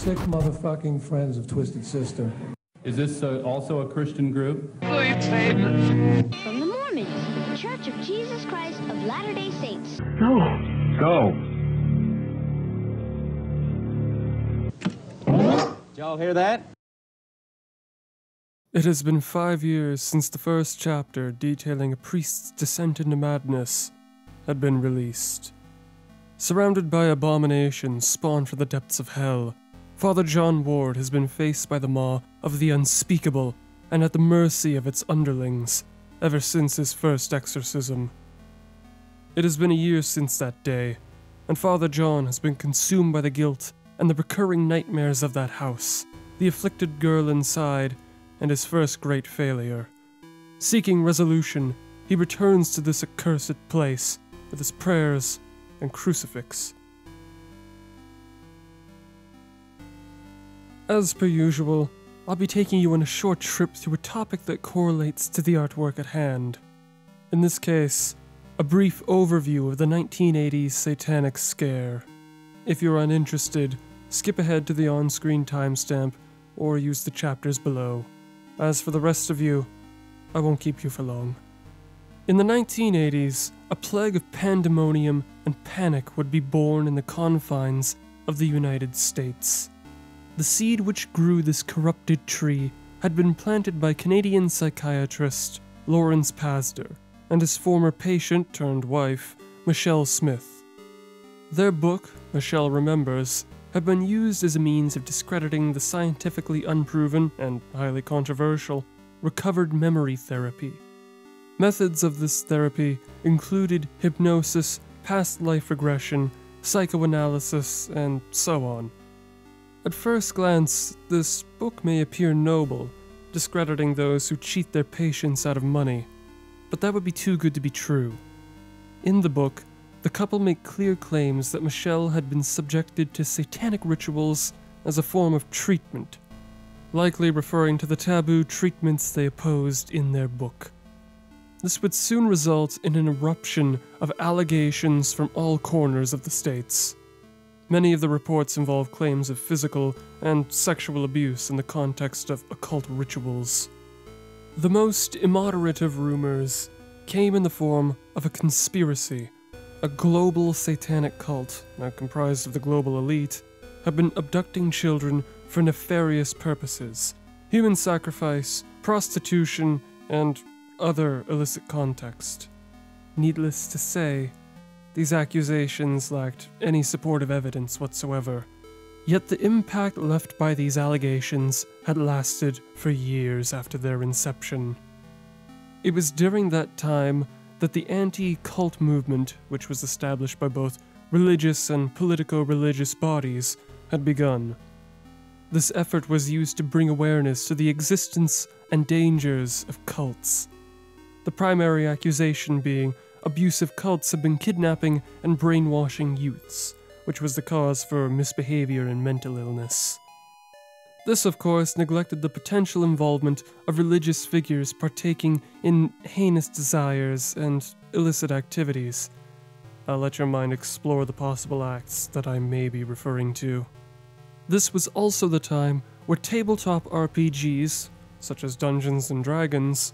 sick motherfucking friends of Twisted Sister. Is this also a Christian group? From the Mormons, the Church of Jesus Christ of Latter-day Saints. Go. Did y'all hear that? It has been 5 years since the first chapter detailing a priest's descent into madness had been released. Surrounded by abominations spawned from the depths of hell, Father John Ward has been faced by the maw of the unspeakable and at the mercy of its underlings ever since his first exorcism. It has been a year since that day, and Father John has been consumed by the guilt and the recurring nightmares of that house, the afflicted girl inside, and his first great failure. Seeking resolution, he returns to this accursed place with his prayers and crucifix. As per usual, I'll be taking you on a short trip through a topic that correlates to the artwork at hand. In this case, a brief overview of the 1980s Satanic scare. If you're uninterested, skip ahead to the on-screen timestamp or use the chapters below. As for the rest of you, I won't keep you for long. In the 1980s, a plague of pandemonium and panic would be born in the confines of the United States. The seed which grew this corrupted tree had been planted by Canadian psychiatrist Lawrence Pasder and his former patient-turned-wife, Michelle Smith. Their book, Michelle Remembers, had been used as a means of discrediting the scientifically unproven and highly controversial recovered memory therapy. Methods of this therapy included hypnosis, past life regression, psychoanalysis, and so on. At first glance, this book may appear noble, discrediting those who cheat their patients out of money, but that would be too good to be true. In the book, the couple make clear claims that Michelle had been subjected to satanic rituals as a form of treatment, likely referring to the taboo treatments they opposed in their book. This would soon result in an eruption of allegations from all corners of the states. Many of the reports involve claims of physical and sexual abuse in the context of occult rituals. The most immoderate of rumors came in the form of a conspiracy. A global satanic cult, now comprised of the global elite, had been abducting children for nefarious purposes, human sacrifice, prostitution, and other illicit context. Needless to say, these accusations lacked any supportive evidence whatsoever, yet the impact left by these allegations had lasted for years after their inception. It was during that time that the anti-cult movement, which was established by both religious and politico-religious bodies, had begun. This effort was used to bring awareness to the existence and dangers of cults. The primary accusation being abusive cults have been kidnapping and brainwashing youths, which was the cause for misbehavior and mental illness. This, of course, neglected the potential involvement of religious figures partaking in heinous desires and illicit activities. I'll let your mind explore the possible acts that I may be referring to. This was also the time where tabletop RPGs, such as Dungeons & Dragons,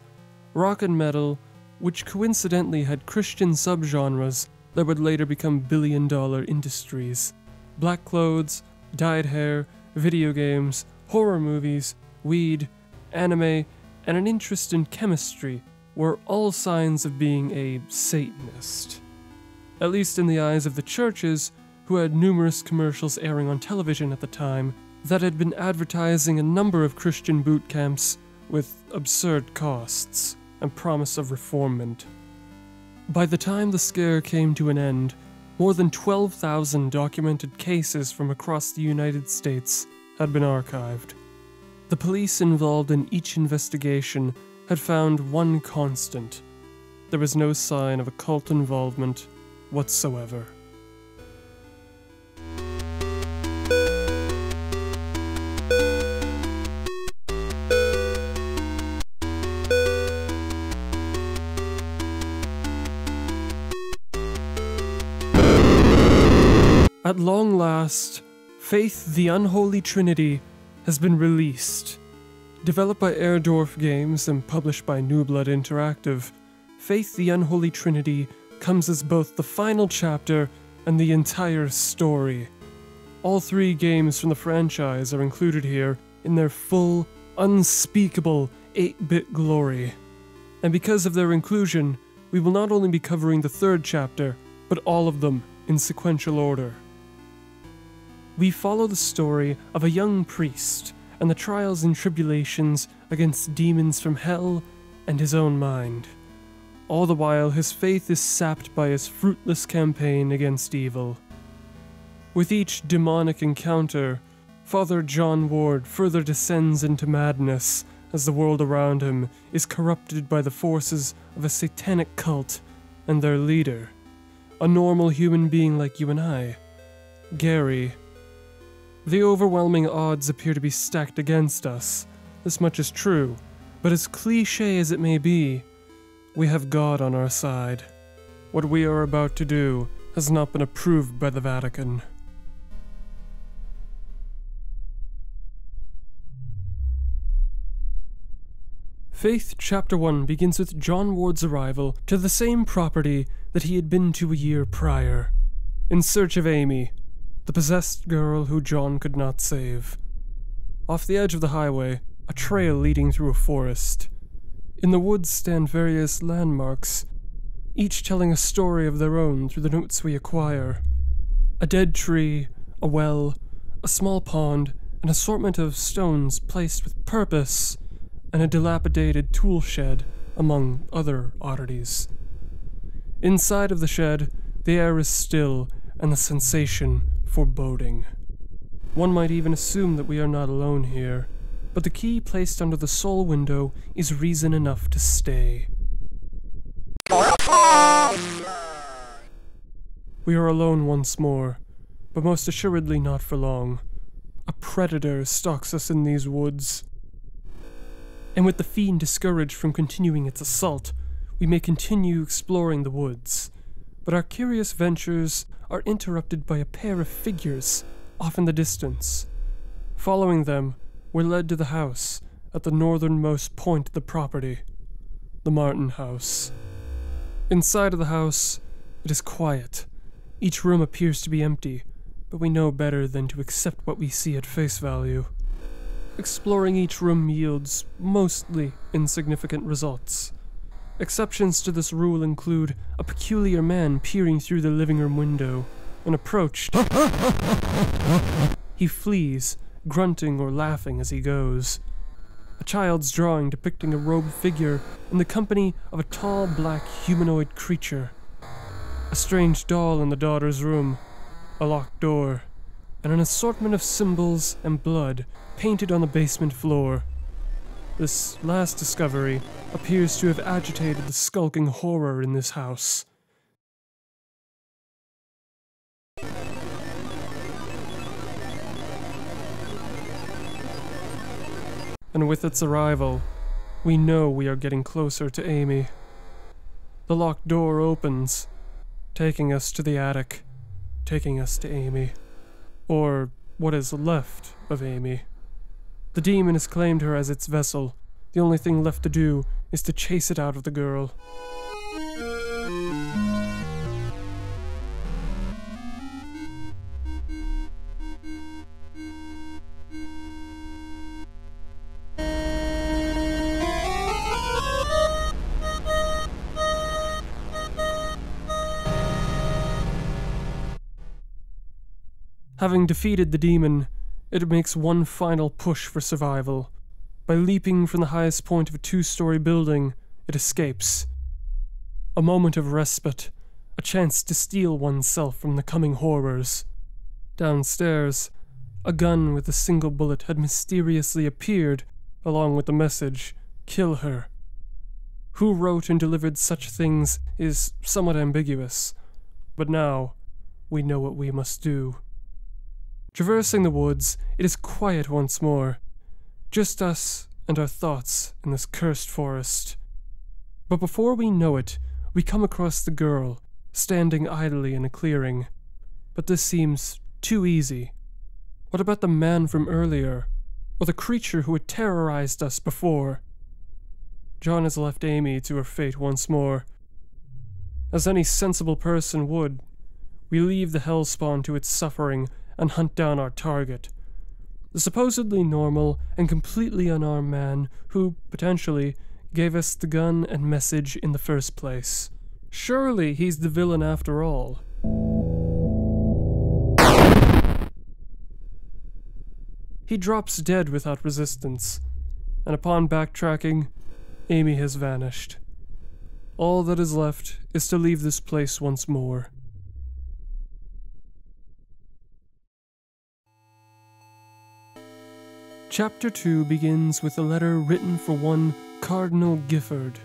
rock and metal, which coincidentally had Christian subgenres that would later become billion-dollar industries, black clothes, dyed hair, video games, horror movies, weed, anime, and an interest in chemistry were all signs of being a Satanist. At least in the eyes of the churches, who had numerous commercials airing on television at the time that had been advertising a number of Christian boot camps with absurd costs and promise of reformment. By the time the scare came to an end, more than 12,000 documented cases from across the United States had been archived. The police involved in each investigation had found one constant. There was no sign of occult involvement whatsoever. At long last, Faith the Unholy Trinity has been released. Developed by Airdorf Games and published by New Blood Interactive, Faith the Unholy Trinity comes as both the final chapter and the entire story. All 3 games from the franchise are included here in their full, unspeakable 8-bit glory. And because of their inclusion, we will not only be covering the 3rd chapter, but all of them in sequential order. We follow the story of a young priest and the trials and tribulations against demons from hell and his own mind. All the while, his faith is sapped by his fruitless campaign against evil. With each demonic encounter, Father John Ward further descends into madness as the world around him is corrupted by the forces of a satanic cult and their leader, a normal human being like you and I, Gary. The overwhelming odds appear to be stacked against us. This much is true, but as cliché as it may be, we have God on our side. What we are about to do has not been approved by the Vatican. Faith Chapter 1 begins with John Ward's arrival to the same property that he had been to a year prior, in search of Amy, the possessed girl who John could not save. Off the edge of the highway, a trail leading through a forest. In the woods stand various landmarks, each telling a story of their own through the notes we acquire. A dead tree, a well, a small pond, an assortment of stones placed with purpose, and a dilapidated tool shed, among other oddities. Inside of the shed, the air is still, and the sensation foreboding. One might even assume that we are not alone here, but the key placed under the sole window is reason enough to stay. We are alone once more, but most assuredly not for long. A predator stalks us in these woods. And with the fiend discouraged from continuing its assault, we may continue exploring the woods. But our curious ventures are interrupted by a pair of figures off in the distance. Following them, we're led to the house at the northernmost point of the property, the Martin house. Inside of the house, it is quiet. Each room appears to be empty, but we know better than to accept what we see at face value. Exploring each room yields mostly insignificant results. Exceptions to this rule include a peculiar man peering through the living room window. When approached, he flees, grunting or laughing as he goes. A child's drawing depicting a robed figure in the company of a tall black humanoid creature. A strange doll in the daughter's room, a locked door, and an assortment of symbols and blood painted on the basement floor. This last discovery appears to have agitated the skulking horror in this house. And with its arrival, we know we are getting closer to Amy. The locked door opens, taking us to the attic, taking us to Amy. Or what is left of Amy. The demon has claimed her as its vessel. The only thing left to do is to chase it out of the girl. Having defeated the demon, it makes one final push for survival. By leaping from the highest point of a 2-story building, it escapes. A moment of respite, a chance to steel oneself from the coming horrors. Downstairs, a gun with a single bullet had mysteriously appeared, along with the message, "Kill her." Who wrote and delivered such things is somewhat ambiguous, but now we know what we must do. Traversing the woods, it is quiet once more. Just us and our thoughts in this cursed forest. But before we know it, we come across the girl, standing idly in a clearing. But this seems too easy. What about the man from earlier? Or the creature who had terrorized us before? John has left Amy to her fate once more. As any sensible person would, we leave the hellspawn to its suffering and hunt down our target. The supposedly normal and completely unarmed man who, potentially, gave us the gun and message in the first place. Surely he's the villain after all. He drops dead without resistance, and upon backtracking, Amy has vanished. All that is left is to leave this place once more. Chapter 2 begins with a letter written for one Cardinal Gifford.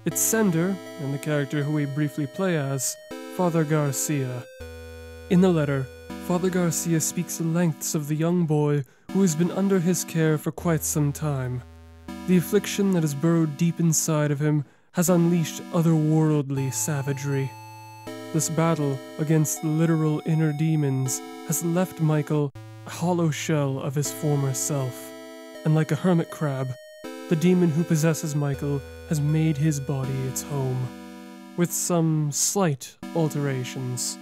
Its sender, and the character who we briefly play as, Father Garcia. In the letter, Father Garcia speaks the lengths of the young boy who has been under his care for quite some time. The affliction that has burrowed deep inside of him has unleashed otherworldly savagery. This battle against literal inner demons has left Michael a hollow shell of his former self, and like a hermit crab, the demon who possesses Michael has made his body its home, with some slight alterations.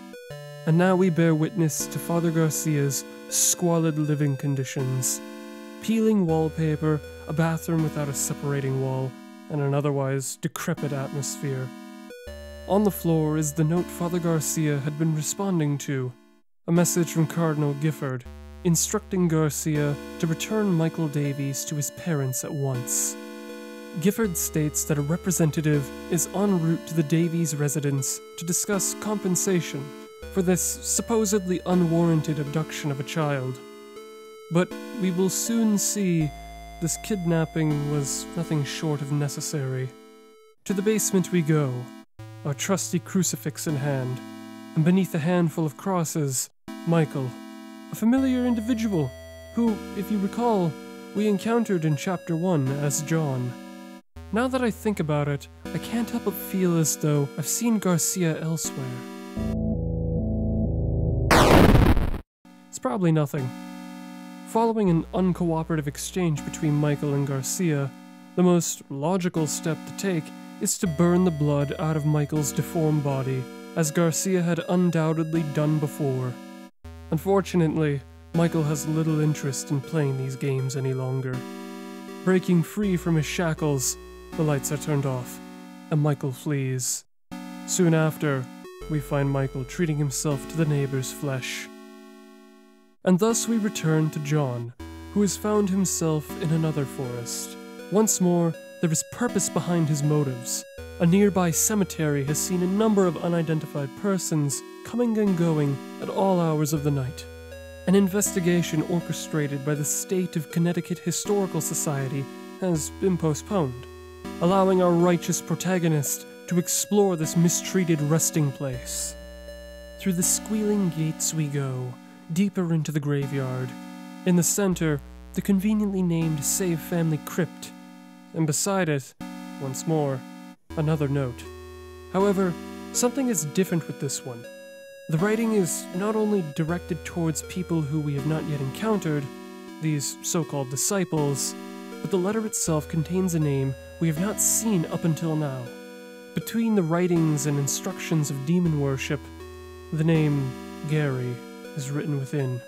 And now we bear witness to Father Garcia's squalid living conditions. Peeling wallpaper, a bathroom without a separating wall, and an otherwise decrepit atmosphere. On the floor is the note Father Garcia had been responding to, a message from Cardinal Gifford, instructing Garcia to return Michael Davies to his parents at once. Gifford states that a representative is en route to the Davies residence to discuss compensation for this supposedly unwarranted abduction of a child. But we will soon see this kidnapping was nothing short of necessary. To the basement we go, our trusty crucifix in hand, and beneath a handful of crosses, Michael, a familiar individual who, if you recall, we encountered in Chapter 1 as John. Now that I think about it, I can't help but feel as though I've seen Garcia elsewhere. It's probably nothing. Following an uncooperative exchange between Michael and Garcia, the most logical step to take is to burn the blood out of Michael's deformed body, as Garcia had undoubtedly done before. Unfortunately, Michael has little interest in playing these games any longer. Breaking free from his shackles, the lights are turned off, and Michael flees. Soon after, we find Michael treating himself to the neighbor's flesh. And thus we return to John, who has found himself in another forest. Once more, there is purpose behind his motives. A nearby cemetery has seen a number of unidentified persons coming and going at all hours of the night. An investigation orchestrated by the State of Connecticut Historical Society has been postponed, allowing our righteous protagonist to explore this mistreated resting place. Through the squealing gates we go, deeper into the graveyard. In the center, the conveniently named Save Family Crypt, and beside it, once more, another note. However, something is different with this one. The writing is not only directed towards people who we have not yet encountered, these so-called disciples, but the letter itself contains a name we have not seen up until now. Between the writings and instructions of demon worship, the name Gary is written within.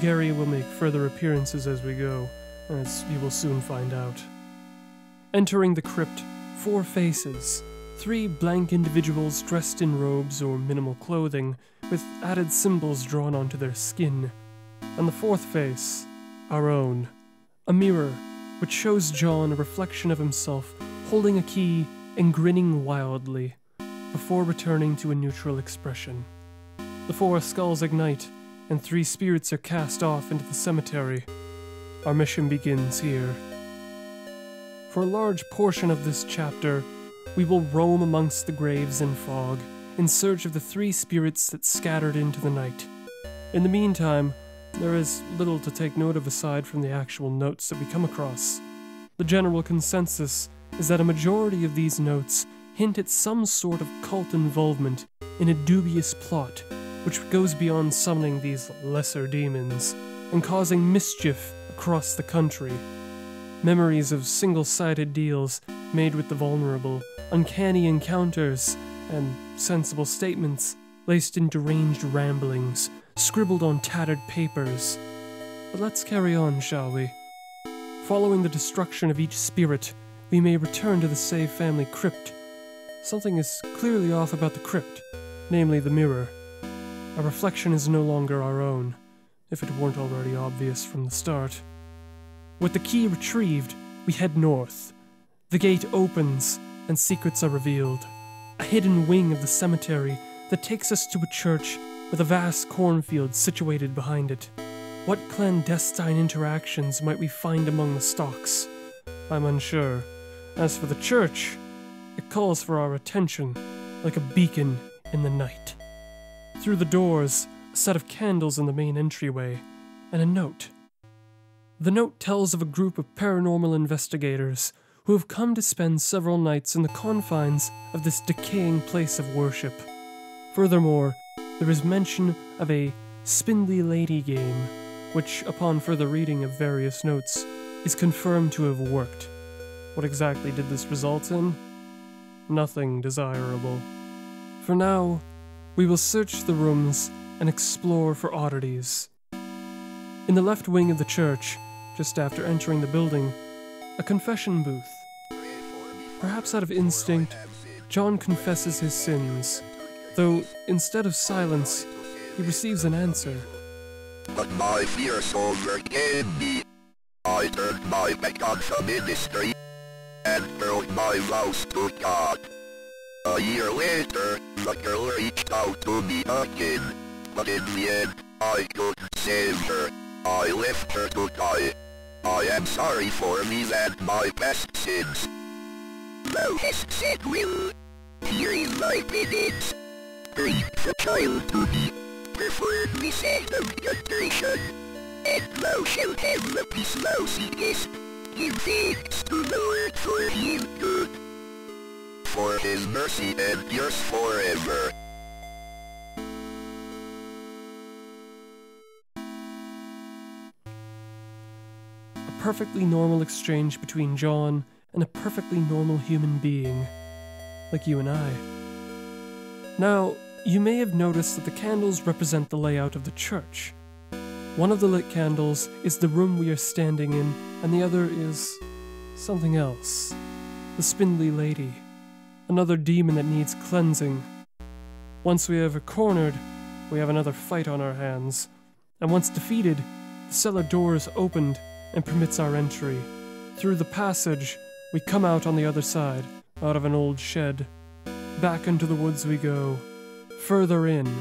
Gary will make further appearances as we go, as you will soon find out. Entering the crypt, 4 faces, 3 blank individuals dressed in robes or minimal clothing, with added symbols drawn onto their skin. And the 4th face, our own, a mirror, which shows John a reflection of himself holding a key and grinning wildly, before returning to a neutral expression. The 4 skulls ignite, and 3 spirits are cast off into the cemetery. Our mission begins here. For a large portion of this chapter, we will roam amongst the graves and fog, in search of the 3 spirits that scattered into the night. In the meantime, there is little to take note of aside from the actual notes that we come across. The general consensus is that a majority of these notes hint at some sort of cult involvement in a dubious plot, which goes beyond summoning these lesser demons. and causing mischief across the country. Memories of single-sided deals made with the vulnerable, uncanny encounters, and sensible statements laced in deranged ramblings, scribbled on tattered papers. But let's carry on, shall we? Following the destruction of each spirit, we may return to the Save family crypt. Something is clearly off about the crypt, namely the mirror. Our reflection is no longer our own, if it weren't already obvious from the start. With the key retrieved, we head north. The gate opens, and secrets are revealed. A hidden wing of the cemetery that takes us to a church with a vast cornfield situated behind it. What clandestine interactions might we find among the stalks? I'm unsure. As for the church, it calls for our attention, like a beacon in the night. Through the doors, a set of candles in the main entryway, and a note. The note tells of a group of paranormal investigators who have come to spend several nights in the confines of this decaying place of worship. Furthermore, there is mention of a spindly lady game, which, upon further reading of various notes, is confirmed to have worked. What exactly did this result in? Nothing desirable. For now, we will search the rooms and explore for oddities. In the left wing of the church, just after entering the building, a confession booth. Perhaps out of instinct, John confesses his sins, though instead of silence, he receives an answer. But my fears overcame me. I turned my back on the ministry and broke my vows to God. A year later, the girl reached out to me again, but in the end, I couldn't save her. I left her to die. I am sorry for me and my past sins. Thou hast said will. Here is my penance. Bring the child to me. Perform the act of contrition, and thou shalt have the peace thou seekest. Give thanks to the Lord for his good. For his mercy endures forever. A perfectly normal exchange between John and a perfectly normal human being, like you and I. Now, you may have noticed that the candles represent the layout of the church. One of the lit candles is the room we are standing in, and the other is something else. The spindly lady. Another demon that needs cleansing. Once we have her cornered, we have another fight on our hands. And once defeated, the cellar door is opened and permits our entry. Through the passage, we come out on the other side, out of an old shed. Back into the woods we go. Further in,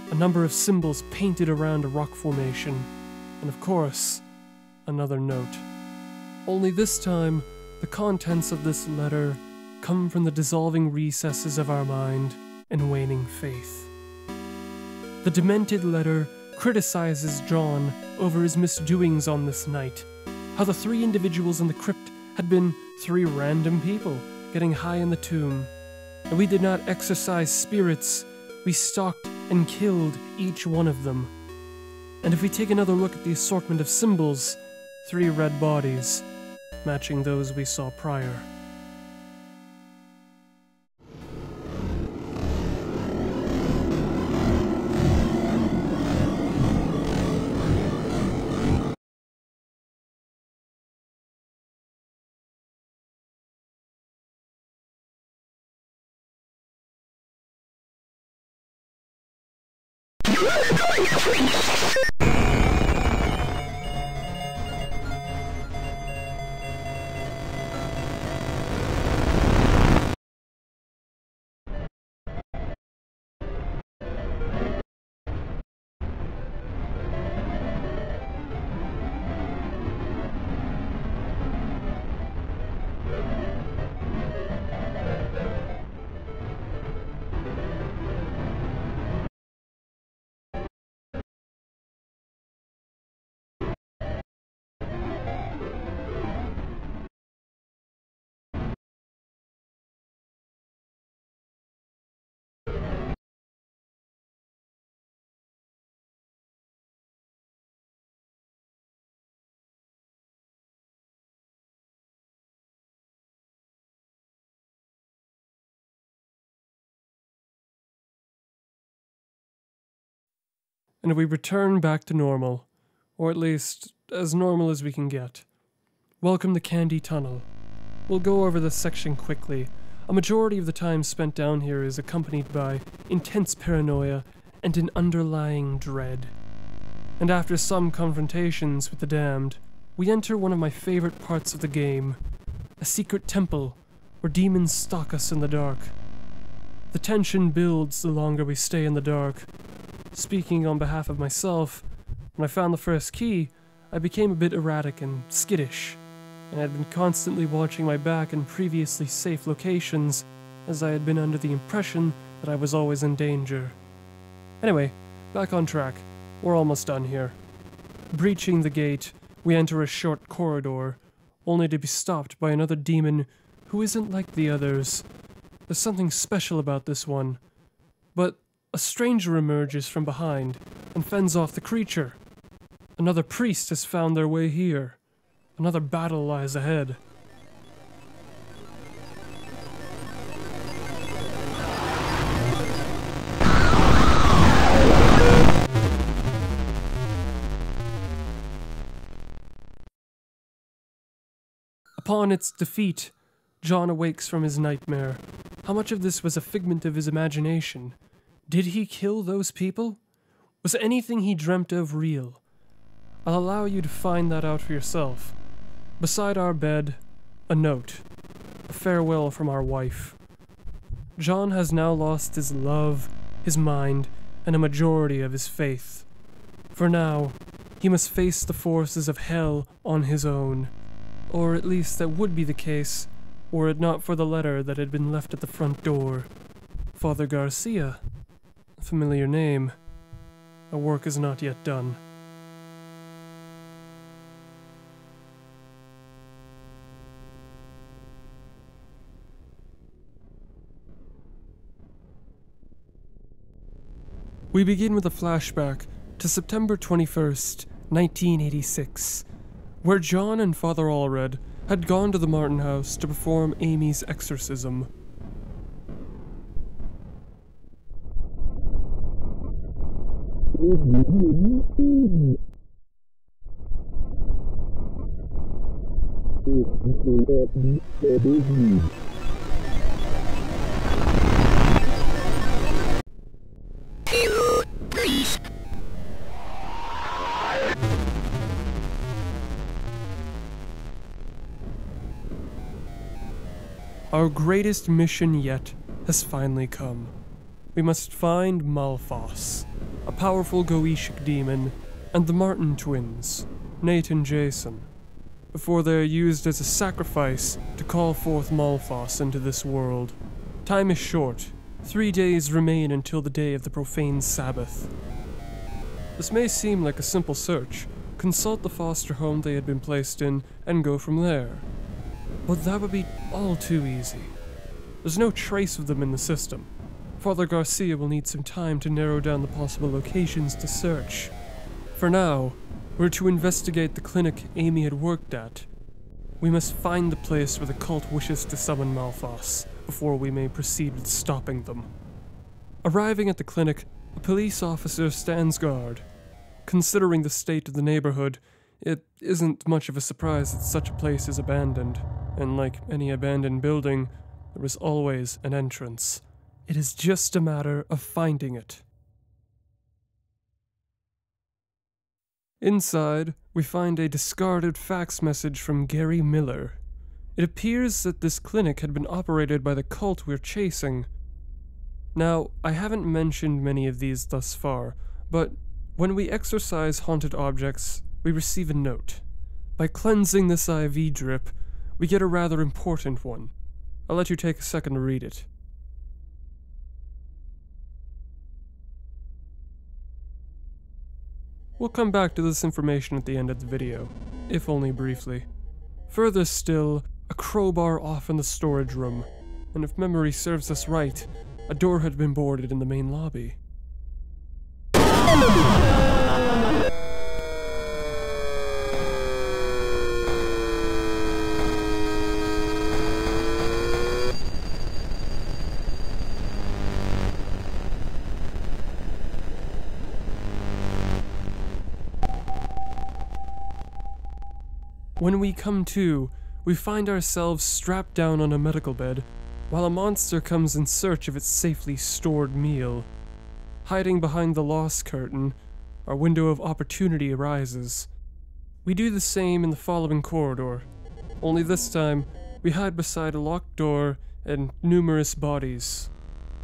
a number of symbols painted around a rock formation, and of course, another note. Only this time, the contents of this letter come from the dissolving recesses of our mind and waning faith. The demented letter criticizes John over his misdoings on this night, how the 3 individuals in the crypt had been 3 random people getting high in the tomb, and we did not exorcise spirits. We stalked and killed each one of them. And if we take another look at the assortment of symbols, 3 red bodies, matching those we saw prior. and we return back to normal, or at least as normal as we can get. Welcome to Candy Tunnel. We'll go over this section quickly. A majority of the time spent down here is accompanied by intense paranoia and an underlying dread. And after some confrontations with the damned, we enter one of my favorite parts of the game, a secret temple where demons stalk us in the dark. The tension builds the longer we stay in the dark. Speaking on behalf of myself, when I found the first key, I became a bit erratic and skittish, and had been constantly watching my back in previously safe locations, as I had been under the impression that I was always in danger. Anyway, back on track. We're almost done here. Breaching the gate, we enter a short corridor, only to be stopped by another demon who isn't like the others. There's something special about this one. But a stranger emerges from behind and fends off the creature. Another priest has found their way here. Another battle lies ahead. Upon its defeat, John awakes from his nightmare. How much of this was a figment of his imagination? Did he kill those people? Was anything he dreamt of real? I'll allow you to find that out for yourself. Beside our bed, a note. A farewell from our wife. John has now lost his love, his mind, and a majority of his faith. For now, he must face the forces of hell on his own. Or at least that would be the case, were it not for the letter that had been left at the front door. Father Garcia. A familiar name. Our work is not yet done. We begin with a flashback to September 21st, 1986, where John and Father Allred had gone to the Martin house to perform Amy's exorcism. Our greatest mission yet has finally come. We must find Malphas, a powerful Goetic demon, and the Martin twins, Nate and Jason, before they are used as a sacrifice to call forth Malphas into this world. Time is short. 3 days remain until the day of the profane Sabbath. This may seem like a simple search. Consult the foster home they had been placed in, and go from there. But that would be all too easy. There's no trace of them in the system. Father Garcia will need some time to narrow down the possible locations to search. For now, we're to investigate the clinic Amy had worked at. We must find the place where the cult wishes to summon Malphas, before we may proceed with stopping them. Arriving at the clinic, a police officer stands guard. Considering the state of the neighborhood, it isn't much of a surprise that such a place is abandoned, and like any abandoned building, there is always an entrance. It is just a matter of finding it. Inside, we find a discarded fax message from Gary Miller. It appears that this clinic had been operated by the cult we're chasing. Now, I haven't mentioned many of these thus far, but when we exorcise haunted objects, we receive a note. By cleansing this IV drip, we get a rather important one. I'll let you take a second to read it. We'll come back to this information at the end of the video, if only briefly. Further still, a crowbar off in the storage room, and if memory serves us right, a door had been boarded in the main lobby. When we come to, we find ourselves strapped down on a medical bed, while a monster comes in search of its safely stored meal. Hiding behind the loss curtain, our window of opportunity arises. We do the same in the following corridor, only this time we hide beside a locked door and numerous bodies.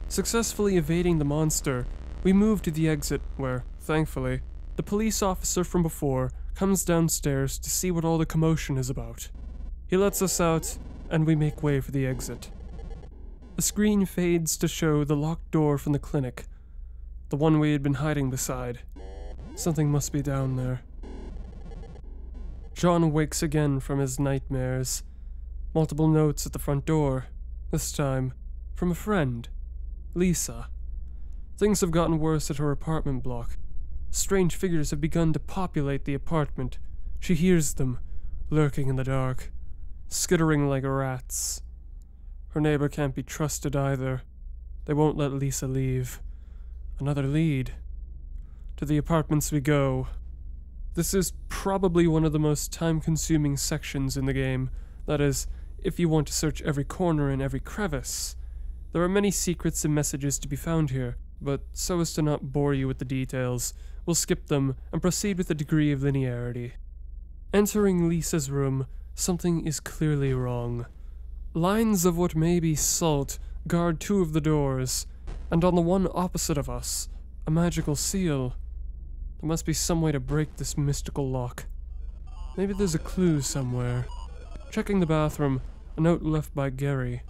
Successfully evading the monster, we move to the exit where, thankfully, the police officer from before comes downstairs to see what all the commotion is about. He lets us out, and we make way for the exit. The screen fades to show the locked door from the clinic, the one we had been hiding beside. Something must be down there. John wakes again from his nightmares. Multiple notes at the front door, this time from a friend, Lisa. Things have gotten worse at her apartment block. Strange figures have begun to populate the apartment. She hears them, lurking in the dark, skittering like rats. Her neighbor can't be trusted either. They won't let Lisa leave. Another lead. To the apartments we go. This is probably one of the most time-consuming sections in the game. That is, if you want to search every corner and every crevice. There are many secrets and messages to be found here, but so as to not bore you with the details, we'll skip them and proceed with a degree of linearity. Entering Lisa's room, something is clearly wrong. Lines of what may be salt guard two of the doors, and on the one opposite of us, a magical seal. There must be some way to break this mystical lock. Maybe there's a clue somewhere. Checking the bathroom, a note left by Gary.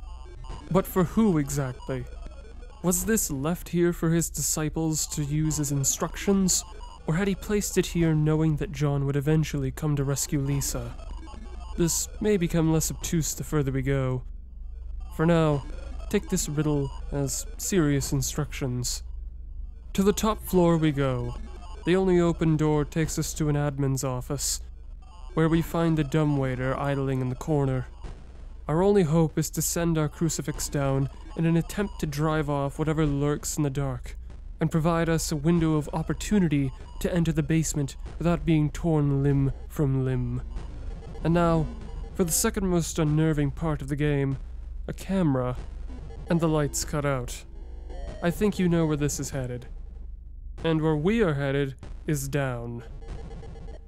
But for who exactly? Was this left here for his disciples to use as instructions, or had he placed it here knowing that John would eventually come to rescue Lisa? This may become less obtuse the further we go. For now, take this riddle as serious instructions. To the top floor we go. The only open door takes us to an admin's office, where we find the dumbwaiter idling in the corner. Our only hope is to send our crucifix down in an attempt to drive off whatever lurks in the dark, and provide us a window of opportunity to enter the basement without being torn limb from limb. And now, for the second most unnerving part of the game, a camera, and the lights cut out. I think you know where this is headed. And where we are headed is down.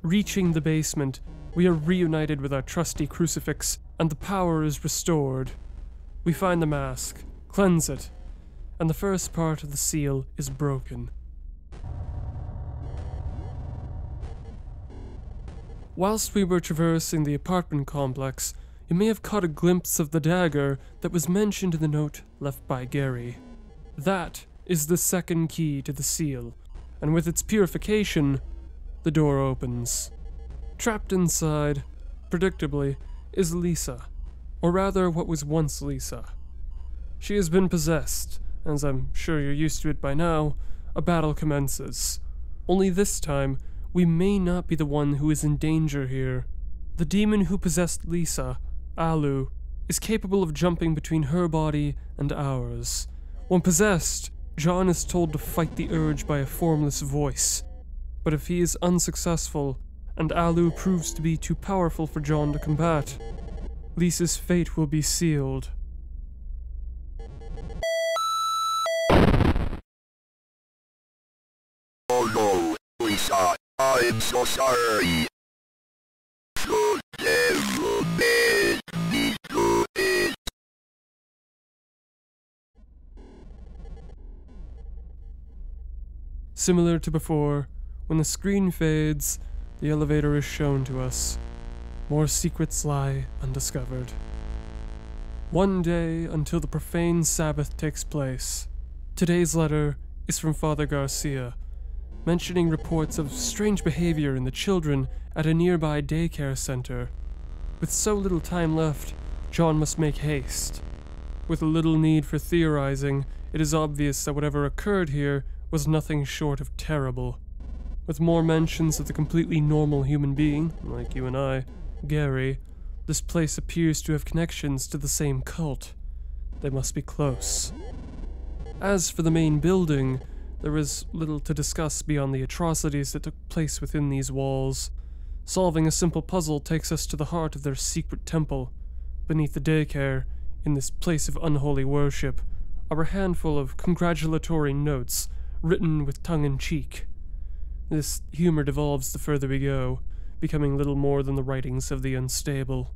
Reaching the basement, we are reunited with our trusty crucifix, and the power is restored. We find the mask, cleanse it, and the first part of the seal is broken. Whilst we were traversing the apartment complex, you may have caught a glimpse of the dagger that was mentioned in the note left by Gary. That is the second key to the seal, and with its purification, the door opens. Trapped inside, predictably, is Lisa, or rather what was once Lisa. She has been possessed, as I'm sure you're used to it by now. A battle commences. Only this time, we may not be the one who is in danger here. The demon who possessed Lisa, Alu, is capable of jumping between her body and ours. When possessed, John is told to fight the urge by a formless voice. But if he is unsuccessful, and Alu proves to be too powerful for John to combat, Lisa's fate will be sealed. Oh no, Lisa, I'm so sorry. You never made me do it. Similar to before, when the screen fades, the elevator is shown to us. More secrets lie undiscovered. One day until the profane Sabbath takes place. Today's letter is from Father Garcia, mentioning reports of strange behavior in the children at a nearby daycare center. With so little time left, John must make haste. With little need for theorizing, it is obvious that whatever occurred here was nothing short of terrible. With more mentions of the completely normal human being, like you and I, Gary, this place appears to have connections to the same cult. They must be close. As for the main building, there is little to discuss beyond the atrocities that took place within these walls. Solving a simple puzzle takes us to the heart of their secret temple. Beneath the daycare, in this place of unholy worship, are a handful of congratulatory notes written with tongue-in-cheek. This humor devolves the further we go, becoming little more than the writings of the unstable.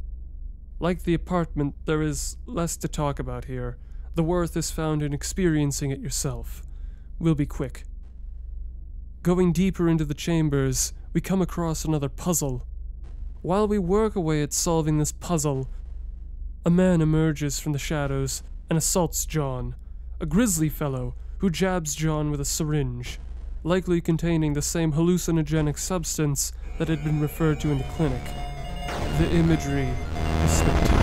Like the apartment, there is less to talk about here. The worth is found in experiencing it yourself. We'll be quick. Going deeper into the chambers, we come across another puzzle. While we work away at solving this puzzle, a man emerges from the shadows and assaults John, a grisly fellow who jabs John with a syringe, likely containing the same hallucinogenic substance that had been referred to in the clinic. The imagery is spectacular.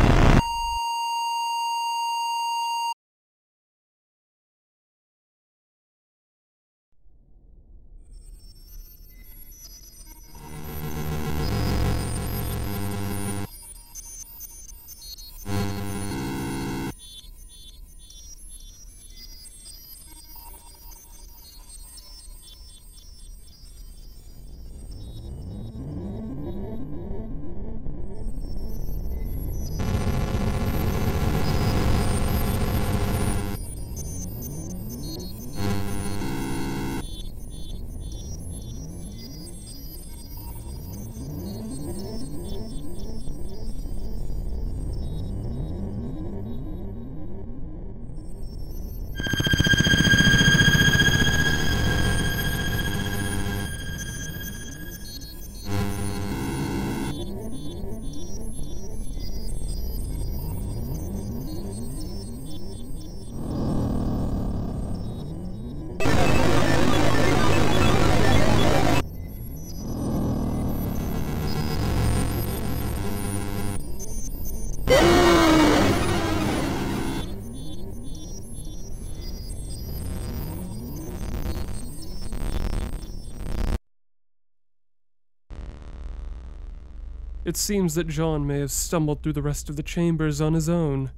It seems that John may have stumbled through the rest of the chambers on his own.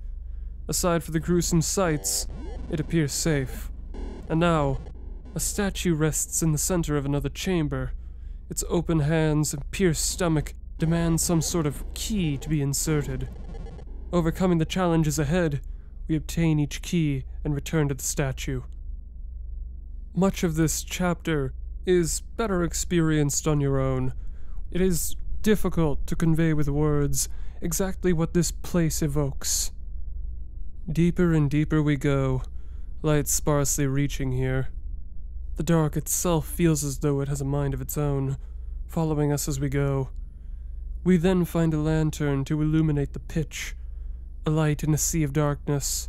Aside for the gruesome sights, it appears safe. And now, a statue rests in the center of another chamber. Its open hands and pierced stomach demand some sort of key to be inserted. Overcoming the challenges ahead, we obtain each key and return to the statue. Much of this chapter is better experienced on your own. It is difficult to convey with words exactly what this place evokes. Deeper and deeper we go, light sparsely reaching here. The dark itself feels as though it has a mind of its own, following us as we go. We then find a lantern to illuminate the pitch, a light in a sea of darkness.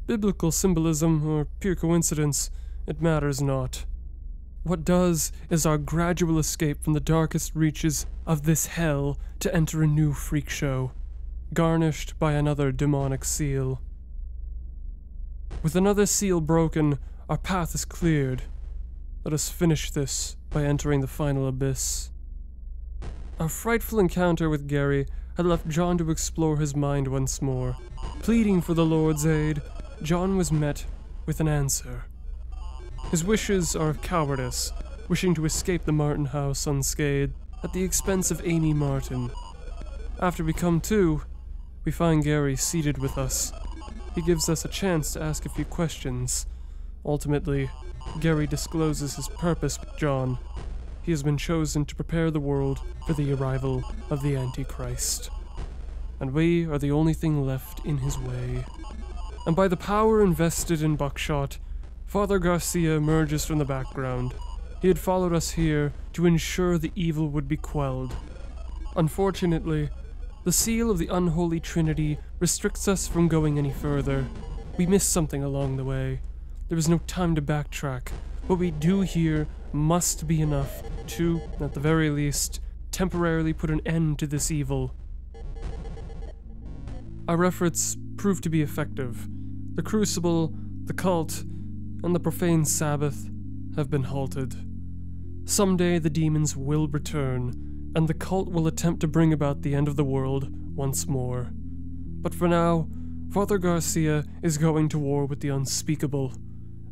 Biblical symbolism or pure coincidence, it matters not. What does is our gradual escape from the darkest reaches of this hell to enter a new freak show, garnished by another demonic seal. With another seal broken, our path is cleared. Let us finish this by entering the final abyss. Our frightful encounter with Gary had left John to explore his mind once more. Pleading for the Lord's aid, John was met with an answer. His wishes are of cowardice, wishing to escape the Martin house unscathed at the expense of Amy Martin. After we come to, we find Gary seated with us. He gives us a chance to ask a few questions. Ultimately, Gary discloses his purpose with John. He has been chosen to prepare the world for the arrival of the Antichrist. And we are the only thing left in his way. And by the power invested in Buckshot, Father Garcia emerges from the background. He had followed us here to ensure the evil would be quelled. Unfortunately, the seal of the Unholy Trinity restricts us from going any further. We missed something along the way. There is no time to backtrack. What we do here must be enough to, at the very least, temporarily put an end to this evil. Our efforts proved to be effective. The Crucible, the cult, and the profane Sabbath have been halted. Someday the demons will return, and the cult will attempt to bring about the end of the world once more. But for now, Father Garcia is going to war with the unspeakable,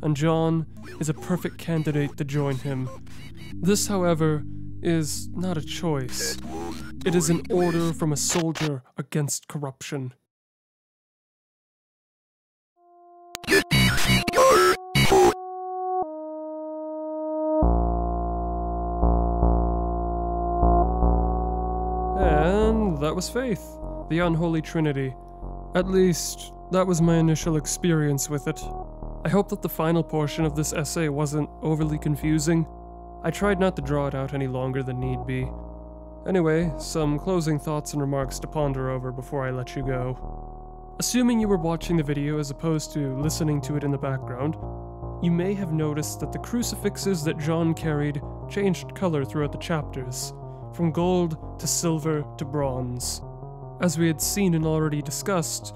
and John is a perfect candidate to join him. This, however, is not a choice. It is an order from a soldier against corruption. And that was Faith, the Unholy Trinity. At least, that was my initial experience with it. I hope that the final portion of this essay wasn't overly confusing. I tried not to draw it out any longer than need be. Anyway, some closing thoughts and remarks to ponder over before I let you go. Assuming you were watching the video as opposed to listening to it in the background, you may have noticed that the crucifixes that John carried changed color throughout the chapters, from gold to silver to bronze. As we had seen and already discussed,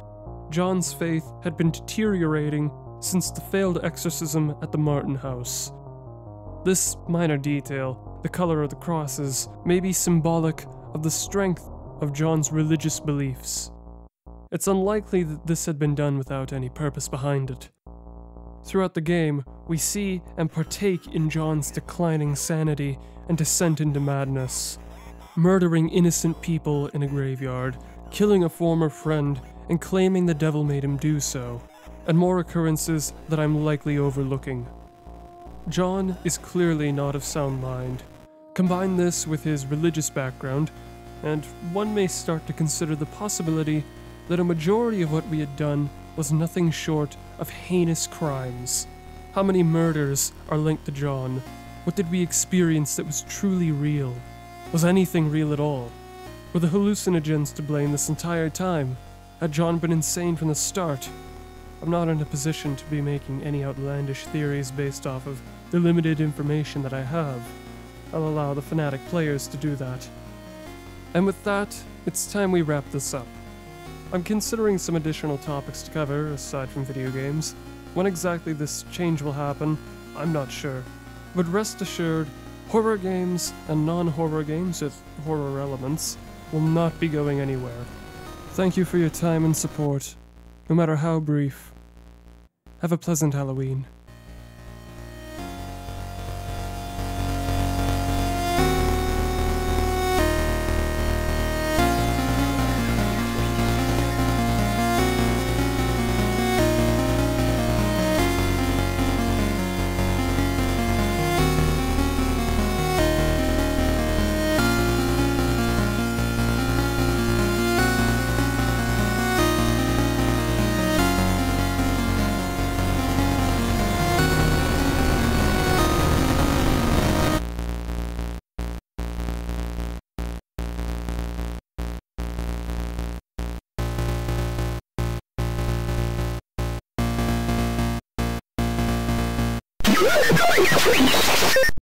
John's faith had been deteriorating since the failed exorcism at the Martin house. This minor detail, the color of the crosses, may be symbolic of the strength of John's religious beliefs. It's unlikely that this had been done without any purpose behind it. Throughout the game, we see and partake in John's declining sanity and descent into madness, murdering innocent people in a graveyard, killing a former friend, and claiming the devil made him do so, and more occurrences that I'm likely overlooking. John is clearly not of sound mind. Combine this with his religious background, and one may start to consider the possibility that a majority of what we had done was nothing short of heinous crimes. How many murders are linked to John? What did we experience that was truly real? Was anything real at all? Were the hallucinogens to blame this entire time? Had John been insane from the start? I'm not in a position to be making any outlandish theories based off of the limited information that I have. I'll allow the fanatic players to do that. And with that, it's time we wrap this up. I'm considering some additional topics to cover aside from video games. When exactly this change will happen, I'm not sure. But rest assured, horror games and non-horror games with horror elements will not be going anywhere. Thank you for your time and support, no matter how brief. Have a pleasant Halloween.